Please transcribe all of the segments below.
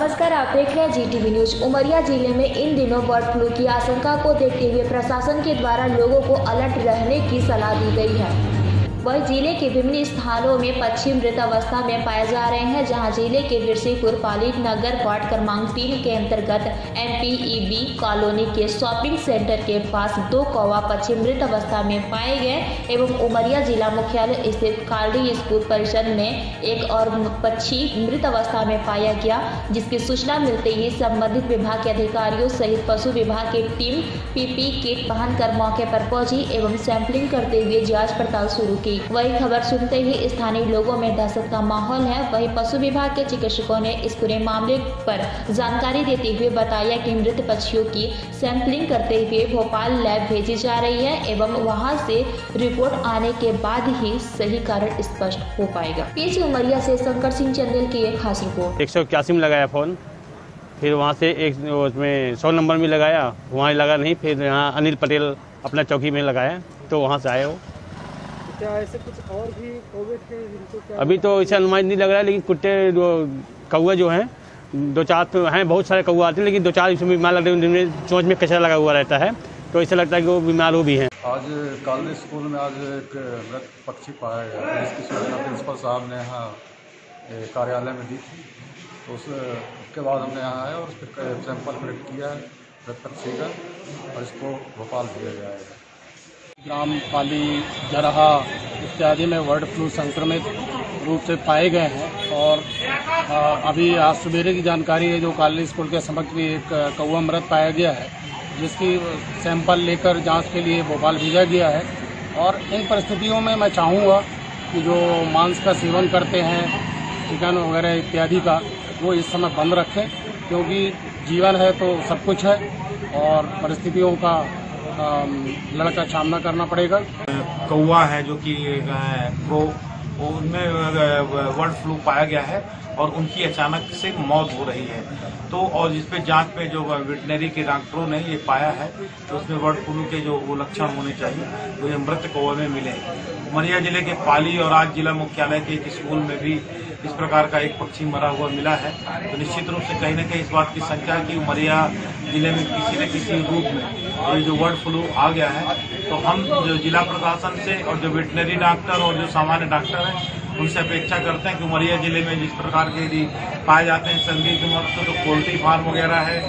नमस्कार, आप देख रहे हैं जीटीवी न्यूज। उमरिया जिले में इन दिनों बर्ड फ्लू की आशंका को देखते हुए प्रशासन के द्वारा लोगों को अलर्ट रहने की सलाह दी गई है। वहीं जिले के विभिन्न स्थानों में पक्षी मृत अवस्था में पाए जा रहे हैं, जहां जिले के बिरसिंहपुर पाली नगर वार्ड क्रमांक 3 के अंतर्गत MPEB कॉलोनी के शॉपिंग सेंटर के पास 2 कौवा पक्षी मृत अवस्था में पाए गए एवं उमरिया जिला मुख्यालय स्थित कालडी स्कूल परिसर में एक और पक्षी मृत अवस्था में पाया गया, जिसकी सूचना मिलते ही संबंधित विभाग के अधिकारियों सहित पशु विभाग की टीम PP किट पहनकर मौके पर पहुंची एवं सैंपलिंग करते हुए जांच पड़ताल शुरू की। वही खबर सुनते ही स्थानीय लोगों में दहशत का माहौल है। वही पशु विभाग के चिकित्सकों ने इस पूरे मामले पर जानकारी देते हुए बताया कि मृत पक्षियों की सैंपलिंग करते हुए भोपाल लैब भेजी जा रही है एवं वहां से रिपोर्ट आने के बाद ही सही कारण स्पष्ट हो पाएगा। पीछे उमरिया से शंकर सिंह चंदेल की एक खास रिपोर्ट। 181 में लगाया फ़ोन, फिर वहाँ से एक उसमें 100 नंबर में लगाया, वहाँ लगा नहीं, फिर यहाँ अनिल पटेल अपना चौकी में लगाया तो वहाँ से आए हो। क्या ऐसे कुछ और भी कौवे थे जिनको क्या अभी तो ऐसा अनुमान नहीं लग रहा है, लेकिन कुत्ते कौवे जो हैं 2-4 तो हैं, बहुत सारे कौवे आते हैं, लेकिन 2-4 इसमें बीमार लगते हैं, जिनमें चोंच में कचरा लगा हुआ रहता है, तो ऐसा लगता है कि वो बीमार हो भी हैं। आज कालनी स्कूल में आज एक मृत पक्षी पाया गया, जिसकी सूचना प्रिंसिपल साहब ने यहाँ कार्यालय में दी थी। तो उसके बाद हमने यहाँ आए और उस पर सैंपल कलेक्ट किया है मृत पक्षी का और इसको भोपाल भेजा जाएगा। ग्राम पाली जरहा इत्यादि में बर्ड फ्लू संक्रमित रूप से पाए गए हैं और अभी आज सवेरे की जानकारी है जो कालनी स्कूल के समक्ष भी एक कौवा मृत पाया गया है, जिसकी सैंपल लेकर जांच के लिए भोपाल भेजा गया है। और इन परिस्थितियों में मैं चाहूँगा कि जो मांस का सेवन करते हैं, चिकन वगैरह इत्यादि का, वो इस समय बंद रखें, क्योंकि जीवन है तो सब कुछ है और परिस्थितियों का लड़का सामना करना पड़ेगा। कौवा है जो कि उनमें बर्ड फ्लू पाया गया है और उनकी अचानक से मौत हो रही है। तो और जिस पे जांच में जो वेटनरी के डॉक्टरों ने ये पाया है तो उसमें बर्ड फ्लू के जो वो लक्षण होने चाहिए वो ये मृत कौवे में मिले। उमरिया जिले के पाली और आज जिला मुख्यालय के एक स्कूल में भी इस प्रकार का एक पक्षी मरा हुआ मिला है। तो निश्चित रूप से कहीं न कहीं इस बात की शंका है कि उमरिया जिले में किसी न किसी रूप में ये जो बर्ड फ्लू आ गया है। तो हम जो जिला प्रशासन से और जो वेटनरी डॉक्टर और जो सामान्य डॉक्टर हैं उनसे अपेक्षा करते हैं कि उमरिया जिले में जिस प्रकार के यदि पाए जाते हैं संदिग्ध मत तो पोल्ट्री फार्म वगैरह है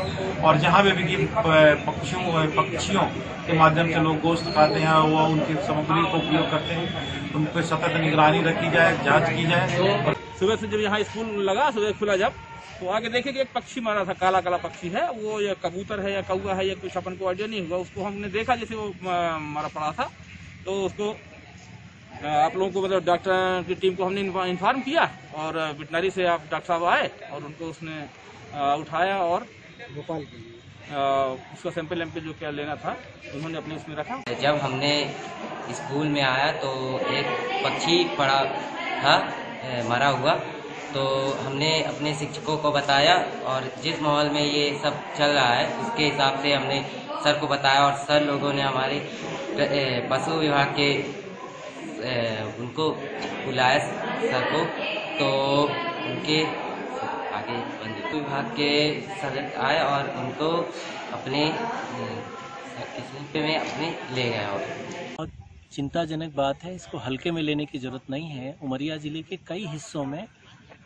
और जहाँ भी पक्षियों के माध्यम से लोग गोश्त खाते हैं वो उनकी सामग्री को उपयोग करते हैं, उन पर सतत निगरानी रखी जाए, जांच की जाए। सुबह से जब यहाँ स्कूल लगा, सुबह खुला जब, तो आगे देखे कि एक पक्षी मारा था, काला काला पक्षी है वो, या कबूतर है या कौवा है या कुछ अपन को आइडिया नहीं हुआ। उसको हमने देखा जैसे वो मारा पड़ा था, तो उसको आप लोगों को मतलब डॉक्टर की टीम को हमने इन्फॉर्म किया और वेटनरी से आप डॉक्टर साहब आए और उनको उसने उठाया और भोपाल उसका सैंपल जो क्या लेना था उन्होंने अपने उसमें रखा। जब हमने स्कूल में आया तो एक पक्षी पड़ा था मरा हुआ, तो हमने अपने शिक्षकों को बताया और जिस माहौल में ये सब चल रहा है उसके हिसाब से हमने सर को बताया और सर लोगों ने हमारे पशु विभाग के उनको बुलाया सर को, तो उनके आगे पशु विभाग के सर आए और उनको अपने स्कूल में अपने ले गया। और चिंताजनक बात है, इसको हल्के में लेने की जरूरत नहीं है। उमरिया जिले के कई हिस्सों में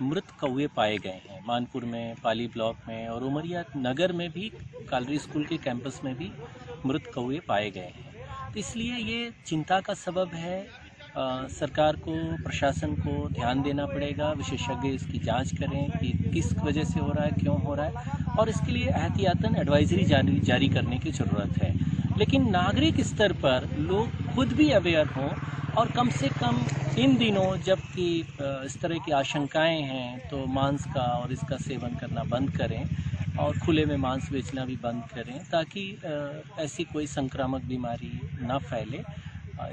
मृत कौवे पाए गए हैं, मानपुर में, पाली ब्लॉक में और उमरिया नगर में भी कालरी स्कूल के कैंपस में भी मृत कौवे पाए गए हैं। तो इसलिए ये चिंता का सबब है। सरकार को, प्रशासन को ध्यान देना पड़ेगा, विशेषज्ञ इसकी जांच करें कि किस वजह से हो रहा है, क्यों हो रहा है, और इसके लिए एहतियातन एडवाइजरी जारी करने की ज़रूरत है। लेकिन नागरिक स्तर पर लोग खुद भी अवेयर हों और कम से कम इन दिनों जबकि इस तरह की आशंकाएं हैं तो मांस का और इसका सेवन करना बंद करें और खुले में मांस बेचना भी बंद करें, ताकि ऐसी कोई संक्रामक बीमारी ना फैले।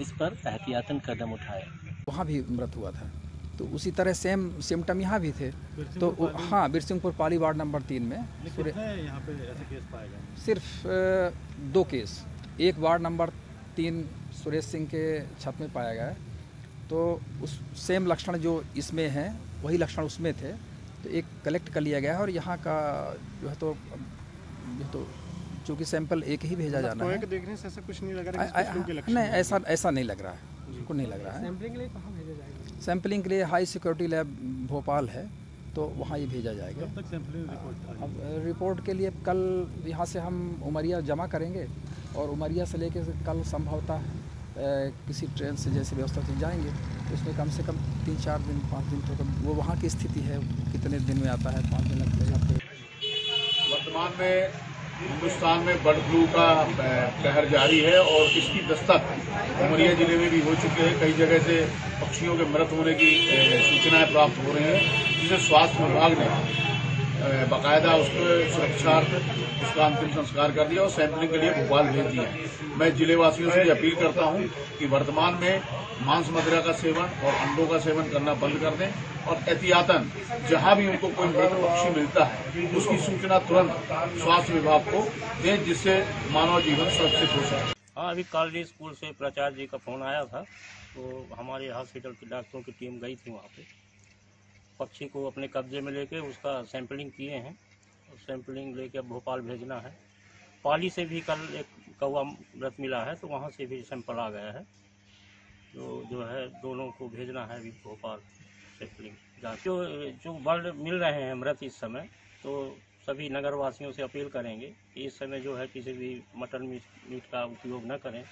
इस पर एहतियातन कदम उठाए। वहाँ भी मृत हुआ था, तो उसी तरह सेम सिम्टम यहाँ भी थे। तो हाँ, बिरसिंहपुर पाली वार्ड नंबर 3 में यहाँ पे ऐसे केस पाए गए? सिर्फ 2 केस। एक वार्ड नंबर 3 सुरेश सिंह के छत में पाया गया है, तो उस सेम लक्षण जो इसमें हैं वही लक्षण उसमें थे। तो एक कलेक्ट कर लिया गया है और यहाँ का जो है तो चूँकि सैंपल एक ही भेजा जाना है। देखने से ऐसा कुछ नहीं लग रहा है? नहीं, ऐसा नहीं लग रहा है, बिल्कुल नहीं लग रहा है। सैंपलिंग के लिए कहाँ भेजा जाएगा? सैंपलिंग के लिए हाई सिक्योरिटी लैब भोपाल है, तो वहाँ ही भेजा जाएगा। कब तक सैंपलिंग रिपोर्ट? अब रिपोर्ट के लिए कल यहाँ से हम उमरिया जमा करेंगे और उमरिया से लेके कल संभवतः किसी ट्रेन से जैसे व्यवस्था से जाएंगे, तो उसमें कम से कम 3-4 दिन 5 दिन तो वो वहाँ की स्थिति है, कितने दिन में आता है, 5 दिन लगते हैं। वर्तमान में हिंदुस्तान में बर्ड फ्लू का कहर जारी है और इसकी दस्तक उमरिया जिले में भी हो चुकी है। कई जगह से पक्षियों के मृत होने की सूचनाएं प्राप्त हो रही हैं, जिसे स्वास्थ्य विभाग ने बाकायदा उसको सुरक्षार्थ उसका अंतिम संस्कार कर दिया और सैंपलिंग के लिए भोपाल भेज दिया। मैं जिले वासियों से अपील करता हूं कि वर्तमान में मांस मदिरा का सेवन और अंडों का सेवन करना बंद कर दें और एहतियातन जहां भी उनको कोई मृत पक्षी मिलता है उसकी सूचना तुरंत स्वास्थ्य विभाग को दें, जिससे मानव जीवन सुरक्षित हो सके। हाँ, अभी कॉलेज स्कूल से प्राचार्य जी का फोन आया था, तो हमारे हॉस्पिटल की डॉक्टरों की टीम गई थी वहाँ पे। पक्षी को अपने कब्जे में लेके उसका सैंपलिंग किए हैं और सैंपलिंग लेके अब भोपाल भेजना है। पाली से भी कल एक कौवा मृत मिला है, तो वहाँ से भी सैंपल आ गया है, तो जो है दोनों को भेजना है अभी भोपाल सैंपलिंग जाँच। जो बर्ड मिल रहे हैं मृत इस समय, तो सभी नगर वासियों से अपील करेंगे कि इस समय जो है किसी भी मटन मीट का उपयोग न करें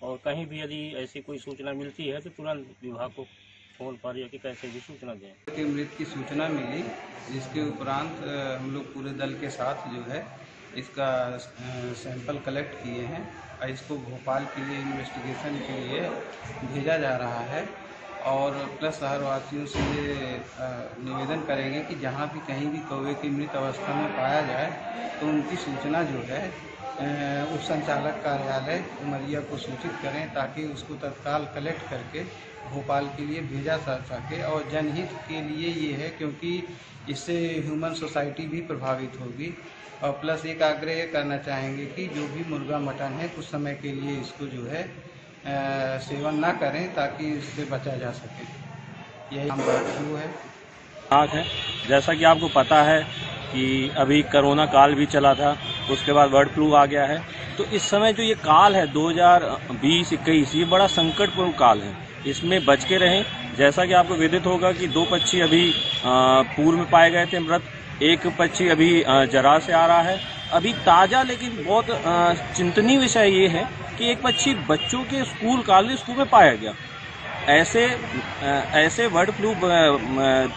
और कहीं भी यदि ऐसी कोई सूचना मिलती है तो तुरंत विभाग को फोन पर या कि कैसे भी सूचना दें। कि मृत की सूचना मिली, जिसके उपरांत हम लोग पूरे दल के साथ जो है इसका सैंपल कलेक्ट किए हैं और इसको भोपाल के लिए इन्वेस्टिगेशन के लिए भेजा जा रहा है। और प्लस शहरवासियों से ये निवेदन करेंगे कि जहाँ भी कहीं भी कौवे की मृत अवस्था में पाया जाए तो उनकी सूचना जो है उप संचालक कार्यालय उमरिया को सूचित करें, ताकि उसको तत्काल कलेक्ट करके भोपाल के लिए भेजा जा सके। और जनहित के लिए ये है, क्योंकि इससे ह्यूमन सोसाइटी भी प्रभावित होगी। और प्लस एक आग्रह करना चाहेंगे कि जो भी मुर्गा मटन है कुछ समय के लिए इसको जो है सेवन ना करें, ताकि इससे बचा जा सके। यही बर्ड फ्लू है। जैसा कि आपको पता है कि अभी कोरोना काल भी चला था, उसके बाद बर्ड फ्लू आ गया है, तो इस समय जो ये काल है 2020-21 ये बड़ा संकटपूर्ण काल है, इसमें बच के रहें। जैसा कि आपको विदित होगा कि 2 पक्षी अभी पूर्व में पाए गए थे मृत, एक पक्षी अभी जरा से आ रहा है। अभी ताज़ा लेकिन बहुत चिंतनीय विषय ये है कि एक पक्षी बच्चों के कॉलेज स्कूल में पाया गया। ऐसे बर्ड फ्लू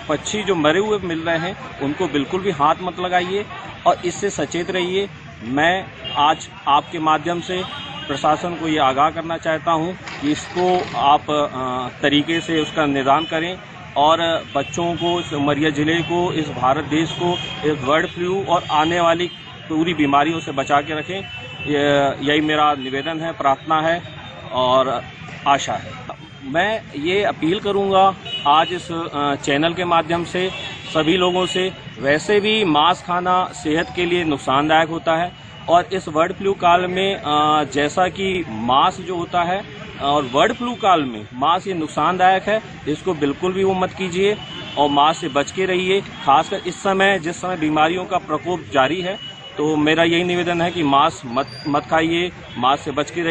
पक्षी जो मरे हुए मिल रहे हैं उनको बिल्कुल भी हाथ मत लगाइए और इससे सचेत रहिए। मैं आज आपके माध्यम से प्रशासन को ये आगाह करना चाहता हूँ कि इसको आप तरीके से उसका निदान करें और बच्चों को, इस उमरिया जिले को, इस भारत देश को इस बर्ड फ्लू और आने वाली पूरी बीमारियों से बचा के रखें। यही मेरा निवेदन है, प्रार्थना है और आशा है। मैं ये अपील करूँगा आज इस चैनल के माध्यम से सभी लोगों से, वैसे भी मांस खाना सेहत के लिए नुकसानदायक होता है और इस बर्ड फ्लू काल में जैसा कि मांस जो होता है और बर्ड फ्लू काल में मांस ये नुकसानदायक है, इसको बिल्कुल भी वो मत कीजिए और मांस से बच के रहिए। खासकर इस समय जिस समय बीमारियों का प्रकोप जारी है, तो मेरा यही निवेदन है कि मांस मत खाइए, मांस से बच के रहिए।